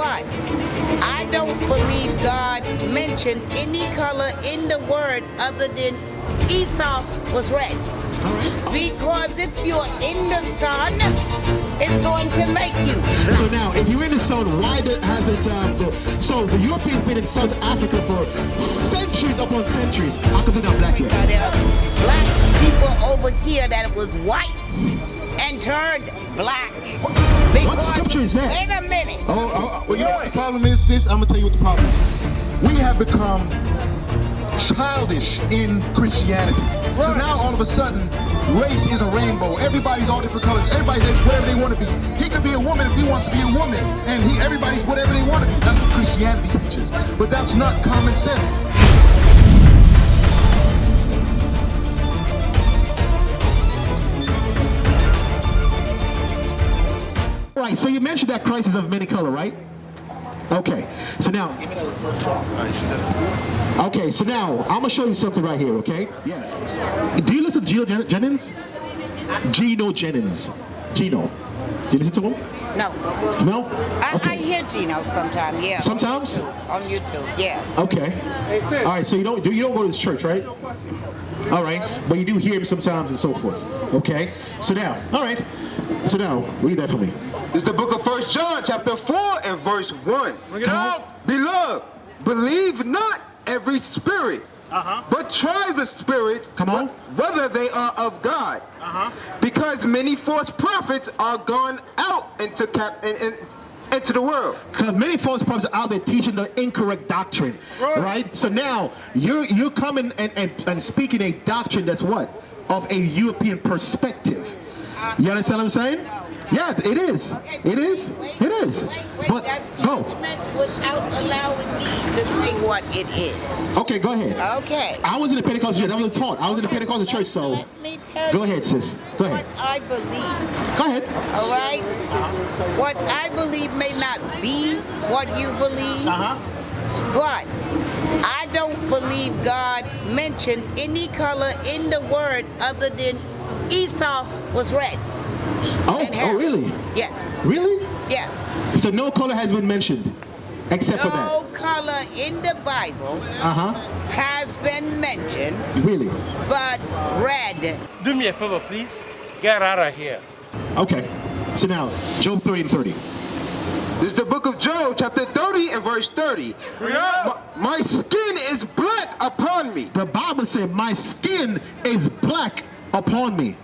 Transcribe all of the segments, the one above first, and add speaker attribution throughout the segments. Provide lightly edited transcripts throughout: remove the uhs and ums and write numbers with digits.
Speaker 1: But I don't believe God mentioned any color in the word other than Esau was red. Because if you're in the sun, it's going to make you.
Speaker 2: So now, if you're in the sun, why hasn't so the Europeans been in South Africa for centuries upon centuries? How come they're not black yet?
Speaker 1: There are black people over here that was white and turned black.
Speaker 2: What scripture is that?
Speaker 1: Wait a minute.
Speaker 3: Well, you know what the problem is, sis? I'm gonna tell you what the problem is. We have become childish in Christianity. Right. So now all of a sudden, race is a rainbow. Everybody's all different colors. Everybody's whatever they want to be. He could be a woman if he wants to be a woman, and everybody's whatever they want to be. That's what Christianity teaches. But that's not common sense.
Speaker 2: Right, so you mentioned that Christ is of many color, right? Okay, so now, I'm gonna show you something right here, okay? Yeah. Do you listen to Gino Jennings? Gino Jennings. Gino. Do you listen to him?
Speaker 1: No.
Speaker 2: No? Okay.
Speaker 1: I hear Gino sometimes, yeah.
Speaker 2: Sometimes?
Speaker 1: On YouTube, yeah.
Speaker 2: Okay. All right, so you don't go to his church, right? All right, but you do hear him sometimes and so forth. Okay, so now, all right. So now, read that for me.
Speaker 4: It's the book of 1 John, chapter 4 and verse 1. Bring it out. Beloved, believe not every spirit, but try the spirits, whether they are of God. Because many false prophets are gone out into the world.
Speaker 2: Because many false prophets are out there teaching the incorrect doctrine, right? So now you're coming and speaking a doctrine that's what? Of a European perspective. You understand what I'm saying? Yeah, it is. It is. It is.
Speaker 1: But that's judgments without allowing me to say what it is.
Speaker 2: Okay, go ahead.
Speaker 1: Okay.
Speaker 2: I was in the Pentecostal church. That was taught. I was in the Pentecostal church, so
Speaker 1: let me tell
Speaker 2: go ahead, sis. Go ahead.
Speaker 1: What I believe.
Speaker 2: Go ahead.
Speaker 1: All right. What I believe may not be what you believe. But I don't believe God mentioned any color in the word other than Esau was red.
Speaker 2: Oh, really?
Speaker 1: Yes.
Speaker 2: Really?
Speaker 1: Yes.
Speaker 2: So no color has been mentioned, except for that.
Speaker 1: No color in the Bible has been mentioned.
Speaker 2: Really?
Speaker 1: But red.
Speaker 5: Do me a favor, please. Get out of here.
Speaker 2: Okay. So now, Job 30 and 30.
Speaker 4: This is the book of Job, chapter 30 and verse 30. My skin is black upon me.
Speaker 2: The Bible said, my skin is black upon me.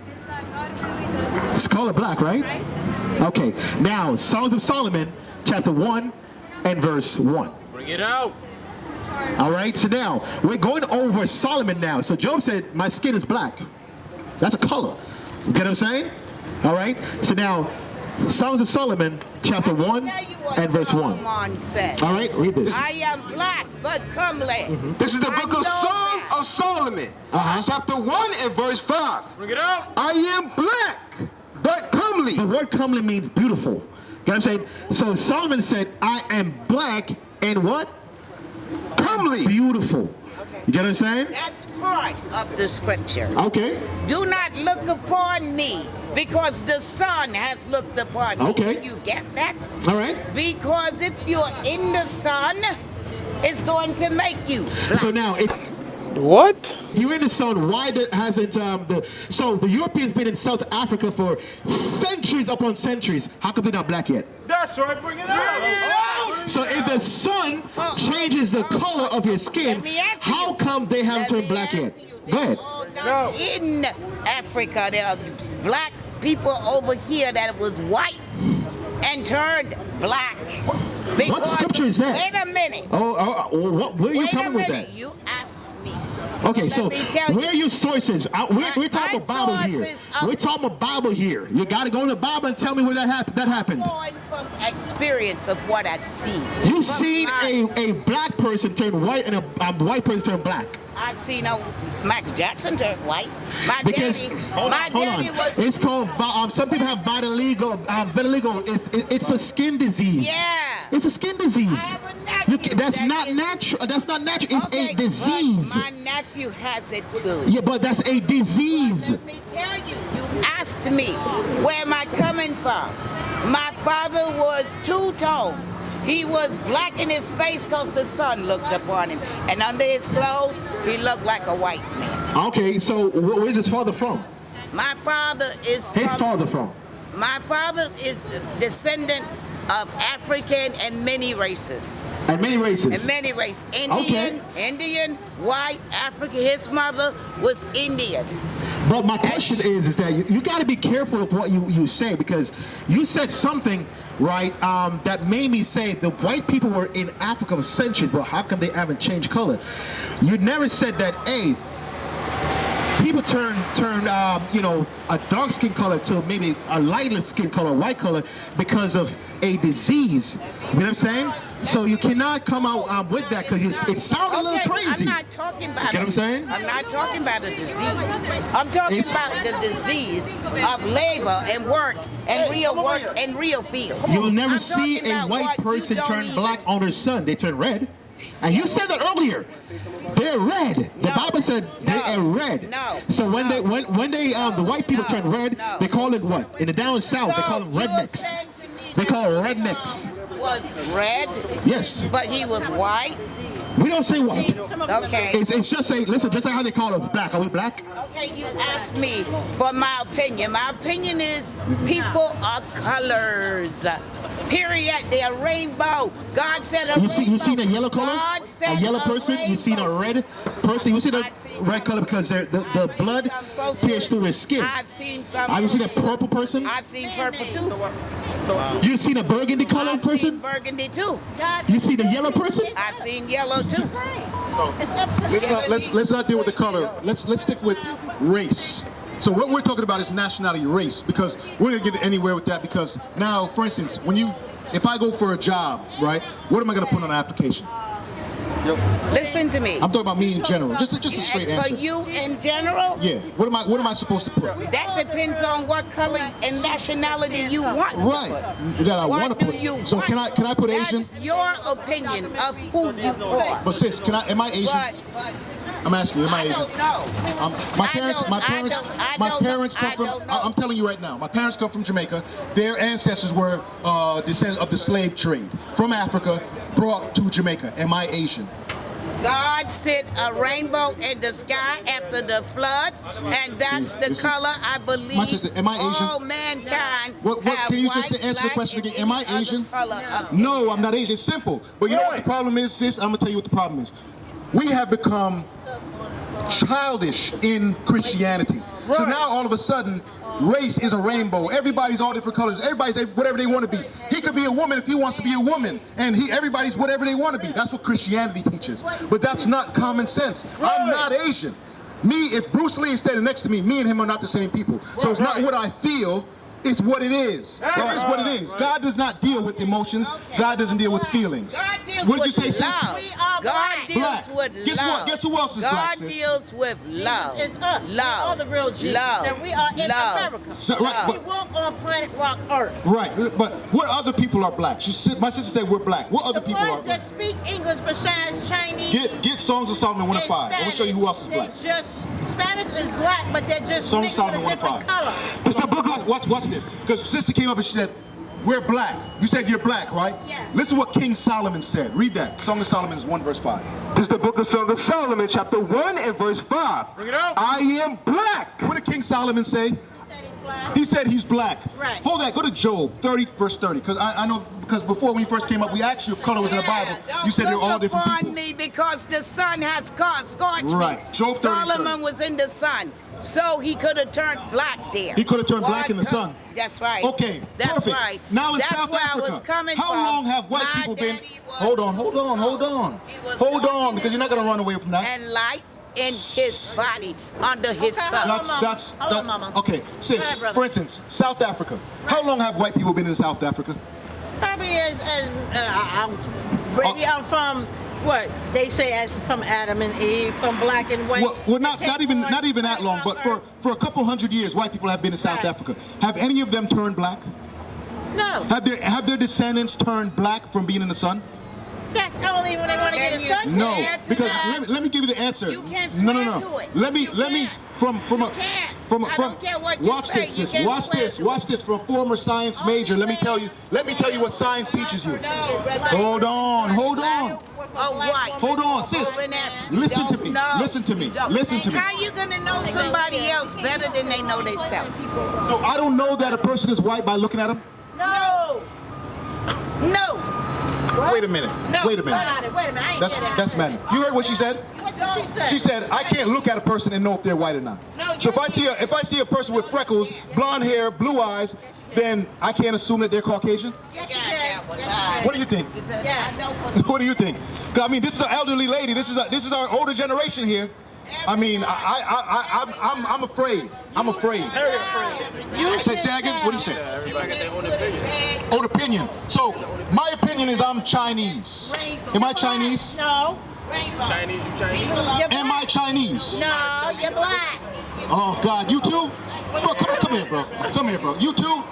Speaker 2: It's called black, right? Okay. Now, Songs of Solomon, chapter 1 and verse 1.
Speaker 5: Bring it out.
Speaker 2: All right. So now, we're going over Solomon now. So Job said, my skin is black. That's a color. You get what I'm saying? All right. So now, Songs of Solomon, chapter 1 and verse 1. All right, read this.
Speaker 1: I am black, but comely.
Speaker 4: This is the book of Song of Solomon, chapter 1 and verse 5.
Speaker 5: Bring it out.
Speaker 4: I am black, but comely.
Speaker 2: The word comely means beautiful. You know what I'm saying? So Solomon said, I am black and what?
Speaker 4: Comely.
Speaker 2: Beautiful. You get what I'm saying?
Speaker 1: That's part of the scripture.
Speaker 2: Okay.
Speaker 1: Do not look upon me because the sun has looked upon me.
Speaker 2: Okay.
Speaker 1: Do you get that?
Speaker 2: All right.
Speaker 1: Because if you're in the sun, it's going to make you black.
Speaker 2: So now, if
Speaker 5: What?
Speaker 2: you're in the sun, why hasn't the Europeans been in South Africa for centuries upon centuries? How come they're not black yet?
Speaker 5: That's right. Bring it out.
Speaker 2: So if the sun changes the color of your skin, how come they haven't turned black yet? Go ahead.
Speaker 1: No. In Africa, there are black people over here that was white and turned black.
Speaker 2: What scripture is that?
Speaker 1: Wait a minute.
Speaker 2: Where are you coming with that?
Speaker 1: Wait a minute. You asked me.
Speaker 2: Okay, so where are your sources? We're talking about Bible here. We're talking about Bible here. You got to go to the Bible and tell me where that happened.
Speaker 1: I'm going from experience of what I've seen.
Speaker 2: You've seen a black person turn white and a white person turn black.
Speaker 1: I've seen Michael Jackson turn white.
Speaker 2: Hold on. It's called, some people have vitiligo. It's a skin disease.
Speaker 1: Yeah.
Speaker 2: It's a skin disease.
Speaker 1: I have a nephew.
Speaker 2: That's not natural. That's not natural. It's a disease.
Speaker 1: My nephew has it too.
Speaker 2: Yeah, but that's a disease.
Speaker 1: Let me tell you, you asked me, where am I coming from? My father was two-tone. He was black in his face because the sun looked upon him. And under his clothes, he looked like a white man.
Speaker 2: Okay, so where's his father from?
Speaker 1: My father is
Speaker 2: His father from?
Speaker 1: My father is a descendant of African and many races.
Speaker 2: And many races?
Speaker 1: And many races. Indian, white, African. His mother was Indian.
Speaker 2: But my question is that you got to be careful of what you say, because you said something, right, that made me say the white people were in Africa for centuries, but how come they haven't changed color? You never said that, hey, people turn you know, a dark skin color to maybe a lighter skin color, white color, because of a disease. You know what I'm saying? So you cannot come out with that, because it sounds a little crazy.
Speaker 1: I'm not talking about
Speaker 2: You know what I'm saying?
Speaker 1: I'm not talking about a disease. I'm talking about the disease of labor and work and real fields.
Speaker 2: You'll never
Speaker 1: I'm
Speaker 2: see
Speaker 1: talking
Speaker 2: a
Speaker 1: about
Speaker 2: white
Speaker 1: what you
Speaker 2: person
Speaker 1: don't
Speaker 2: turn
Speaker 1: even-
Speaker 2: black on their sun. They turn red. And you said that earlier. They're red. The
Speaker 1: No.
Speaker 2: Bible said they are red.
Speaker 1: No.
Speaker 2: So when
Speaker 1: No.
Speaker 2: the white people
Speaker 1: No.
Speaker 2: turn red,
Speaker 1: No.
Speaker 2: they call it what? In the down south, they call them
Speaker 1: you're
Speaker 2: rednecks.
Speaker 1: saying to me
Speaker 2: They
Speaker 1: that
Speaker 2: call it
Speaker 1: the
Speaker 2: rednecks.
Speaker 1: son was red,
Speaker 2: Yes.
Speaker 1: but he was white.
Speaker 2: We don't say white.
Speaker 1: Okay.
Speaker 2: It's just say, listen, just like how they call us black. Are we black?
Speaker 1: Okay, you asked me for my opinion. My opinion is people are colors. Period. They are rainbow. God said a rainbow.
Speaker 2: You seen a yellow color?
Speaker 1: God
Speaker 2: A
Speaker 1: said
Speaker 2: yellow person? You seen a
Speaker 1: rainbow.
Speaker 2: red person? You see the
Speaker 1: I've seen
Speaker 2: red
Speaker 1: some-
Speaker 2: color because the
Speaker 1: I've seen
Speaker 2: blood
Speaker 1: some close to
Speaker 2: pierced
Speaker 1: it.
Speaker 2: through his skin.
Speaker 1: I've seen some.
Speaker 2: Have you seen a
Speaker 1: close to it.
Speaker 2: purple person?
Speaker 1: I've seen purple too.
Speaker 2: You seen a burgundy colored
Speaker 1: I've seen
Speaker 2: person?
Speaker 1: burgundy too.
Speaker 2: You seen a yellow person?
Speaker 1: I've seen yellow too.
Speaker 3: Let's not deal with the color. Let's stick with race. So what we're talking about is nationality, race, because we're gonna get anywhere with that. Because now, for instance, if I go for a job, right, what am I gonna put on an application?
Speaker 1: Listen to me.
Speaker 3: I'm talking about me in general. Just a straight
Speaker 1: For
Speaker 3: answer.
Speaker 1: you in general,
Speaker 3: Yeah. What am I supposed to put?
Speaker 1: that depends on what color and nationality you want. to
Speaker 3: Right.
Speaker 1: put.
Speaker 3: That I
Speaker 1: What
Speaker 3: want to
Speaker 1: do
Speaker 3: put.
Speaker 1: you
Speaker 3: So
Speaker 1: want?
Speaker 3: can I put Asian?
Speaker 1: That's your opinion of who you are.
Speaker 3: But sis, am I Asian?
Speaker 1: But
Speaker 3: I'm asking you, am I
Speaker 1: I
Speaker 3: Asian?
Speaker 1: don't know.
Speaker 3: My
Speaker 1: I
Speaker 3: parents come from.
Speaker 1: don't know.
Speaker 3: I'm telling you right now. My parents come from Jamaica. Their ancestors were descendants of the slave trade from Africa, brought to Jamaica. Am I Asian?
Speaker 1: God set a rainbow in the sky after the flood, and that's the
Speaker 3: Listen.
Speaker 1: color I believe
Speaker 3: My sister, am I Asian?
Speaker 1: all mankind
Speaker 3: What
Speaker 1: have.
Speaker 3: can you just
Speaker 1: white,
Speaker 3: answer the
Speaker 1: black,
Speaker 3: question
Speaker 1: and
Speaker 3: again? Am I
Speaker 1: any other
Speaker 3: Asian?
Speaker 1: color of
Speaker 3: No, I'm not Asian. It's simple. But you know what the problem is, sis? I'm gonna tell you what the problem is. We have become childish in Christianity. So now all of a sudden, race is a rainbow. Everybody's all different colors. Everybody's whatever they want to be. He could be a woman if he wants to be a woman, and everybody's whatever they want to be. That's what Christianity teaches. But that's not common sense. I'm not Asian. If Bruce Lee is standing next to me and him are not the same people. So it's not what I feel. It's what it is. It is what it is. God does not deal with emotions. God doesn't deal with feelings.
Speaker 1: God deals
Speaker 3: What did
Speaker 1: with
Speaker 3: you say, sis?
Speaker 1: love.
Speaker 6: We are
Speaker 1: God deals
Speaker 3: Black.
Speaker 1: with
Speaker 3: Guess
Speaker 1: love.
Speaker 3: what? Guess who else is
Speaker 1: God
Speaker 3: black, sis?
Speaker 1: deals with love.
Speaker 6: It's us.
Speaker 1: Love.
Speaker 6: We are the real Jesus.
Speaker 1: Love.
Speaker 6: And we are in
Speaker 1: Love.
Speaker 6: America.
Speaker 3: So, right,
Speaker 6: We
Speaker 3: but-
Speaker 6: walk on planet rock Earth.
Speaker 3: Right, but what other people are black? My sister said we're black. What other
Speaker 6: The
Speaker 3: people are
Speaker 6: ones that
Speaker 3: black?
Speaker 6: speak English besides Chinese.
Speaker 3: Get Songs of Solomon 1 and 5. I'm gonna show you who else is black.
Speaker 6: Spanish is black, but they're just
Speaker 3: Songs of
Speaker 6: mixed with
Speaker 3: Solomon
Speaker 6: a
Speaker 3: 1 and
Speaker 6: different
Speaker 3: 5.
Speaker 6: color.
Speaker 3: It's the book of, watch this. Because sister came up and she said, we're black. You said you're black, right?
Speaker 6: Yeah.
Speaker 3: Listen to what King Solomon said. Read that. Song of Solomon is 1 verse 5.
Speaker 4: This is the book of Song of Solomon, chapter 1 and verse 5.
Speaker 5: Bring it out.
Speaker 4: I am black.
Speaker 3: What did King Solomon say?
Speaker 6: Said he's black.
Speaker 3: He said he's black.
Speaker 6: Right.
Speaker 3: Hold that. Go to Job 30 verse 30. Because I know, because before when you first came up, we asked you if color was in the Bible.
Speaker 1: Don't
Speaker 3: You said they're
Speaker 1: look
Speaker 3: all different
Speaker 1: upon
Speaker 3: people.
Speaker 1: me because the sun has scorched me.
Speaker 3: Right. Job 30,
Speaker 1: Solomon was in the sun, so he could have turned black there.
Speaker 3: He could have turned black in the sun.
Speaker 1: That's right.
Speaker 3: Okay,
Speaker 1: That's
Speaker 3: perfect.
Speaker 1: right.
Speaker 3: Now in
Speaker 1: That's
Speaker 3: South
Speaker 1: where I
Speaker 3: Africa,
Speaker 1: was coming
Speaker 3: how
Speaker 1: from.
Speaker 3: long have white
Speaker 1: My
Speaker 3: people been?
Speaker 1: daddy was-
Speaker 3: Hold on.
Speaker 1: He was
Speaker 3: Hold
Speaker 1: dark
Speaker 3: on,
Speaker 1: in
Speaker 3: because
Speaker 1: his
Speaker 3: you're not gonna run away from that.
Speaker 1: and light in his body, under his
Speaker 6: Okay,
Speaker 1: thumb.
Speaker 6: hold on. Hold on, Mama.
Speaker 3: Okay, sis.
Speaker 6: Go ahead, brother.
Speaker 3: For instance, South Africa. How long have white people been in South Africa?
Speaker 6: Probably I'm from what they say as from Adam and Eve, from black and white.
Speaker 3: Well, not even that long, but for a couple hundred years, white people have been in South
Speaker 6: Right.
Speaker 3: Africa. Have any of them turned black?
Speaker 6: No,
Speaker 3: Have their descendants turned black from being in the sun?
Speaker 6: that's only when they want to get a
Speaker 1: Can you
Speaker 6: sun.
Speaker 3: No,
Speaker 1: swear to
Speaker 3: because
Speaker 1: that?
Speaker 3: let me give you the answer.
Speaker 1: You can't
Speaker 3: No.
Speaker 1: swear to it.
Speaker 3: Let me
Speaker 1: You can't. I don't care what you
Speaker 3: watch
Speaker 1: say,
Speaker 3: this,
Speaker 1: you
Speaker 3: sis.
Speaker 1: can
Speaker 3: Watch
Speaker 1: swear
Speaker 3: this.
Speaker 1: to
Speaker 3: Watch this. From a former science major, let me tell you what science teaches you.
Speaker 1: No.
Speaker 3: Hold on.
Speaker 1: Oh, what?
Speaker 3: Hold on, sis. Listen to me. Listen to me. Listen to me.
Speaker 1: How you gonna know somebody else better than they know themselves?
Speaker 3: So I don't know that a person is white by looking at him?
Speaker 1: No.
Speaker 3: Wait a minute.
Speaker 1: No.
Speaker 3: Wait a minute.
Speaker 6: Wait a minute. I ain't
Speaker 3: That's madness. You heard what she said?
Speaker 6: What did she say?
Speaker 3: She said, I can't look at a person and know if they're white or not.
Speaker 1: No,
Speaker 3: So if I see a person with freckles, blonde hair, blue eyes, then I can't assume that they're Caucasian? What do you think? What do you think? 'Cause, I mean, this is an elderly lady. This is our older generation here. I mean, I'm afraid. I'm afraid. Say again. What do you say?
Speaker 5: Everybody got their own opinion.
Speaker 3: Own opinion. So my opinion is I'm Chinese. Am I Chinese?
Speaker 6: No.
Speaker 5: Chinese, you Chinese?
Speaker 3: Am I Chinese?
Speaker 6: No, you're black.
Speaker 3: Oh God, you too? Bro, come here, bro. Come here, bro. You too?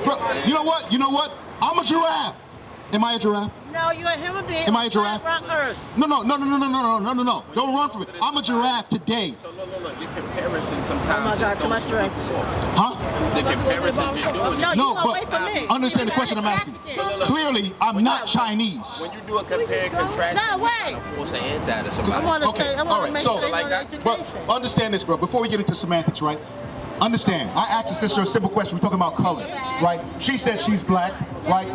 Speaker 3: Bro, you know what? You know what? I'm a giraffe. Am I a giraffe?
Speaker 6: No, you're a human being.
Speaker 3: Am I a giraffe?
Speaker 6: Rock Earth.
Speaker 3: No. Don't run from it. I'm a giraffe today.
Speaker 5: So look, your comparison sometimes.
Speaker 6: Oh my God, to my strengths.
Speaker 3: Huh?
Speaker 5: The comparison you're doing.
Speaker 6: No,
Speaker 3: No,
Speaker 6: you go away from me.
Speaker 3: but understand the question I'm asking. Clearly, I'm not Chinese.
Speaker 5: When you do a compare and contrast,
Speaker 6: No,
Speaker 5: you
Speaker 6: wait.
Speaker 5: kind of force an answer out of
Speaker 6: I
Speaker 5: somebody.
Speaker 6: want to
Speaker 3: Okay,
Speaker 6: say, I
Speaker 3: all
Speaker 6: want
Speaker 3: right,
Speaker 6: to make
Speaker 3: so,
Speaker 6: sure
Speaker 5: like
Speaker 6: they know
Speaker 5: that,
Speaker 3: But
Speaker 6: education.
Speaker 3: understand this, bro. Before we get into semantics, right? Understand. I asked the sister a simple question. We're talking about color, right? She said she's black, right?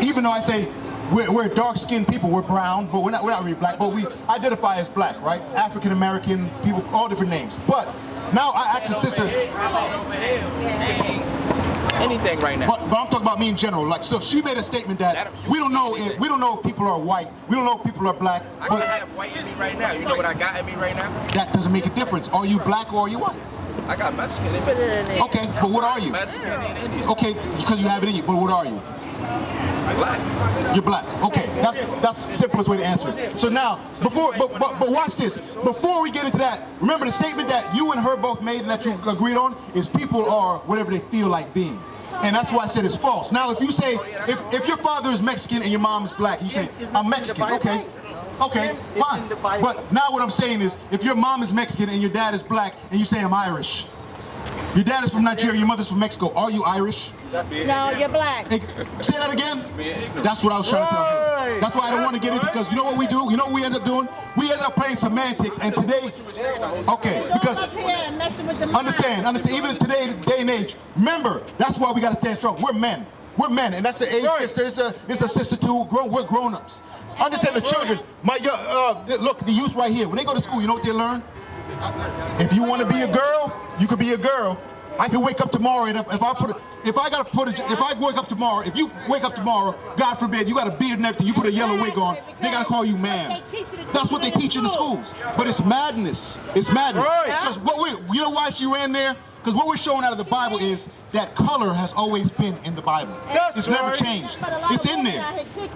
Speaker 3: Even though I say we're dark-skinned people, we're brown, but we're not really black, but we identify as black, right? African American people, all different names. But now I asked the sister.
Speaker 5: Anything right now.
Speaker 3: But I'm talking about me in general. Like, so she made a statement that we don't know if people are white, we don't know if people are black.
Speaker 5: I
Speaker 3: But
Speaker 5: can have white in me right now. You know what I got in me right now?
Speaker 3: that doesn't make a difference. Are you black or are you white?
Speaker 5: I got Mexican in me.
Speaker 3: Okay, but what are you?
Speaker 5: Mexican and Indian.
Speaker 3: Okay, because you have it in you. But what are you?
Speaker 5: Black.
Speaker 3: You're black. Okay, that's the simplest way to answer it. So now, but watch this. Before we get into that, remember the statement that you and her both made and that you agreed on is people are whatever they feel like being. And that's why I said it's false. Now, if you say, if your father is Mexican and your mom is black, you say, I'm Mexican. Okay, fine. But now what I'm saying is, if your mom is Mexican and your dad is black and you say I'm Irish, your dad is from Nigeria, your mother's from Mexico, are you Irish?
Speaker 6: No, you're black.
Speaker 3: Hey, say that again? That's what I was trying to tell you. That's why I don't want to get into, because you know what we do? You know what we end up doing? We end up playing semantics, and today, okay, because understand, even in today's day and age, remember, that's why we got to stand strong. We're men, and that's an age sister, it's a sister too, we're grown-ups. Understand the children, look, the youth right here, when they go to school, you know what they learn? If you want to be a girl, you could be a girl. I can wake up tomorrow, and if I wake up tomorrow, if you wake up tomorrow, God forbid, you got a beard and everything, you put a yellow wig on, they gotta call you man. That's what they teach in the schools. But it's madness. It's madness. Because you know why she ran there? Because what we're showing out of the Bible is that color has always been in the Bible. It's never changed. It's in there.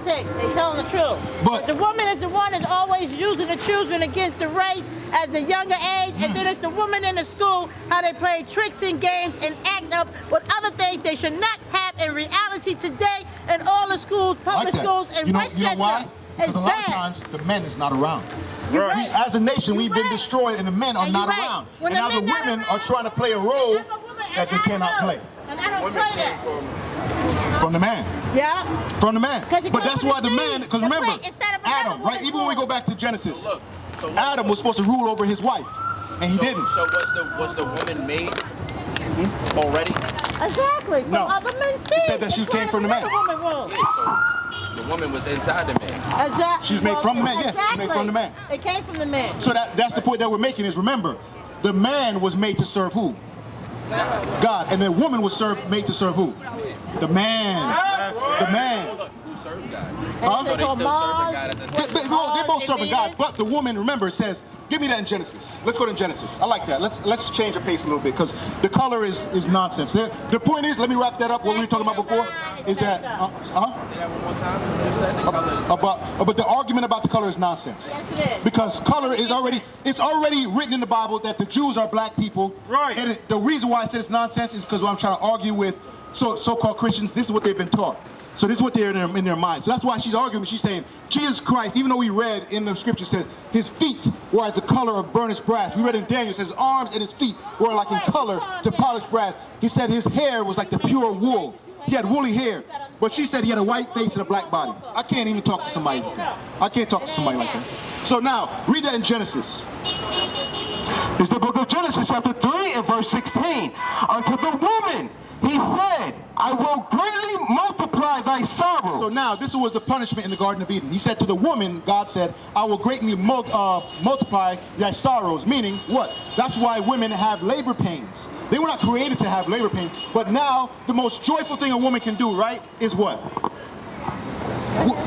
Speaker 6: They telling the truth. But the woman is the one that's always using the children against the race at the younger age, and then it's the woman in the school, how they play tricks and games and act up with other things they should not have in reality today in all the schools, public schools, and Westchester.
Speaker 3: You know why? Because a lot of times the men is not around.
Speaker 6: Right.
Speaker 3: As a nation, we've been destroyed, and the men are not around. And now the women are trying to play a role that they cannot play.
Speaker 6: And I don't play that.
Speaker 3: From the man.
Speaker 6: Yeah.
Speaker 3: From the man.
Speaker 6: But
Speaker 3: that's why the man, because remember, Adam, right? Even when we go back to Genesis, Adam was supposed to rule over his wife, and he didn't.
Speaker 5: So was the woman made already?
Speaker 6: Exactly. From other men's seed.
Speaker 3: He said that she came from the man.
Speaker 5: Yeah, so the woman was inside the man.
Speaker 6: Exactly.
Speaker 3: She's made from the man. Yes, she's made from the man.
Speaker 6: It came from the man.
Speaker 3: So that's the point that we're making is, remember, the man was made to serve who? God. And the woman was made to serve who? The man. The man.
Speaker 5: Who serves God?
Speaker 3: Huh?
Speaker 5: So they still serving God at the same time.
Speaker 3: They're both serving God, but the woman, remember, it says, give me that in Genesis. Let's go to Genesis. I like that. Let's change the pace a little bit, because the color is nonsense. The point is, let me wrap that up. What we were talking about before is that,
Speaker 5: Say that one more time. You just said the color.
Speaker 3: but the argument about the color is nonsense.
Speaker 6: Yes, it is.
Speaker 3: Because color is already written in the Bible that the Jews are black people.
Speaker 2: Right.
Speaker 3: And the reason why I said it's nonsense is because what I'm trying to argue with so-called Christians, this is what they've been taught. So this is what they're in their mind. So that's why she's arguing. She's saying, Jesus Christ, even though we read in the scripture, says his feet were as the color of burnished brass. We read in Daniel, it says his arms and his feet were like in color to polished brass. He said his hair was like the pure wool. He had woolly hair. But she said he had a white face and a black body. I can't even talk to somebody like that. I can't talk to somebody like that. So now, read that in Genesis.
Speaker 4: It's the book of Genesis, chapter 3 and verse 16. Unto the woman, he said, I will greatly multiply thy sorrow.
Speaker 3: So now, this was the punishment in the Garden of Eden. He said to the woman, God said, I will greatly multiply thy sorrows. Meaning, what? That's why women have labor pains. They were not created to have labor pains. But now, the most joyful thing a woman can do, right, is what?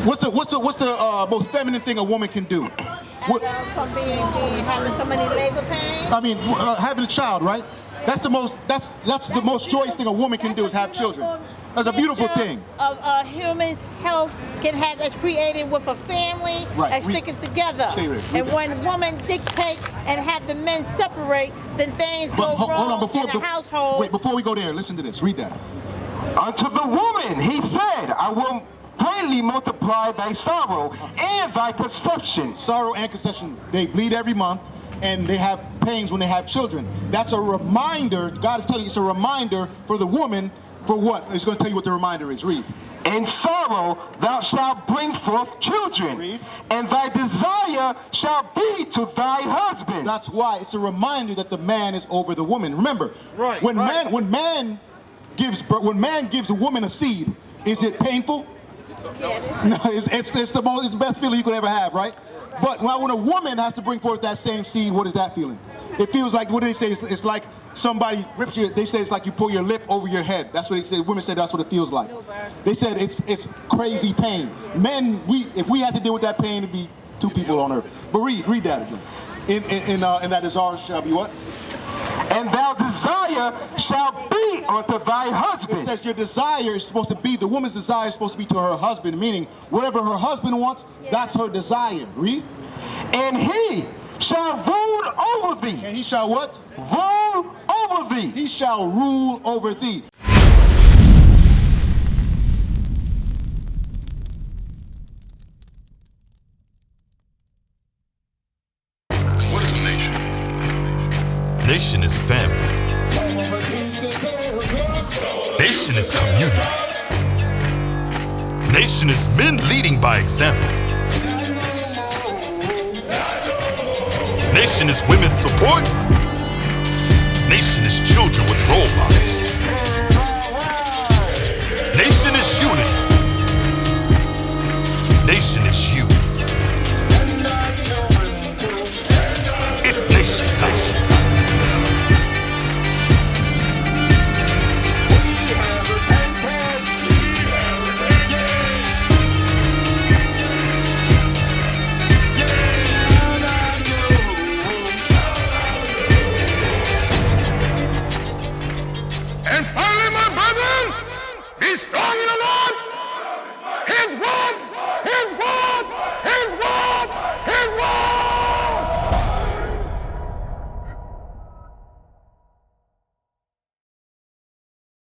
Speaker 3: What's the most feminine thing a woman can do?
Speaker 6: From having so many labor pains?
Speaker 3: I mean, having a child, right? That's the most joyous thing a woman can do is have children. That's a beautiful thing.
Speaker 6: Of human health can have as created with a family and sticking together. And when women dictate and have the men separate, then things go wrong in the household.
Speaker 3: Wait, before we go there, listen to this. Read that.
Speaker 4: Unto the woman, he said, I will greatly multiply thy sorrow and thy conception.
Speaker 3: Sorrow and conception. They bleed every month, and they have pains when they have children. That's a reminder. God is telling you it's a reminder for the woman. For what? It's going to tell you what the reminder is. Read.
Speaker 4: In sorrow thou shalt bring forth children.
Speaker 3: Read.
Speaker 4: And thy desire shall be to thy husband.
Speaker 3: That's why it's a reminder that the man is over the woman. Remember, when man gives a woman a seed, is it painful? No, it's the best feeling you could ever have, right? But when a woman has to bring forth that same seed, what is that feeling? It feels like, what do they say? It's like somebody rips you. They say it's like you pull your lip over your head. That's what they say. Women say that's what it feels like. They said it's crazy pain. Men, if we had to deal with that pain, it'd be 2 people on earth. But read that again. In that desire shall be what?
Speaker 4: And thou desire shall be unto thy husband.
Speaker 3: It says your desire is supposed to be, the woman's desire is supposed to be to her husband, meaning whatever her husband wants, that's her desire. Read.
Speaker 4: And he shall rule over thee.
Speaker 3: And he shall what?
Speaker 4: Rule over thee.
Speaker 3: He shall rule over thee.
Speaker 7: What is a nation? Nation is family. Nation is community. Nation is men leading by example. Nation is women's support. Nation is children with role models. Nation is unity. Nation is you. It's nation time.
Speaker 8: And finally, my brethren, be strong in the Lord, His word.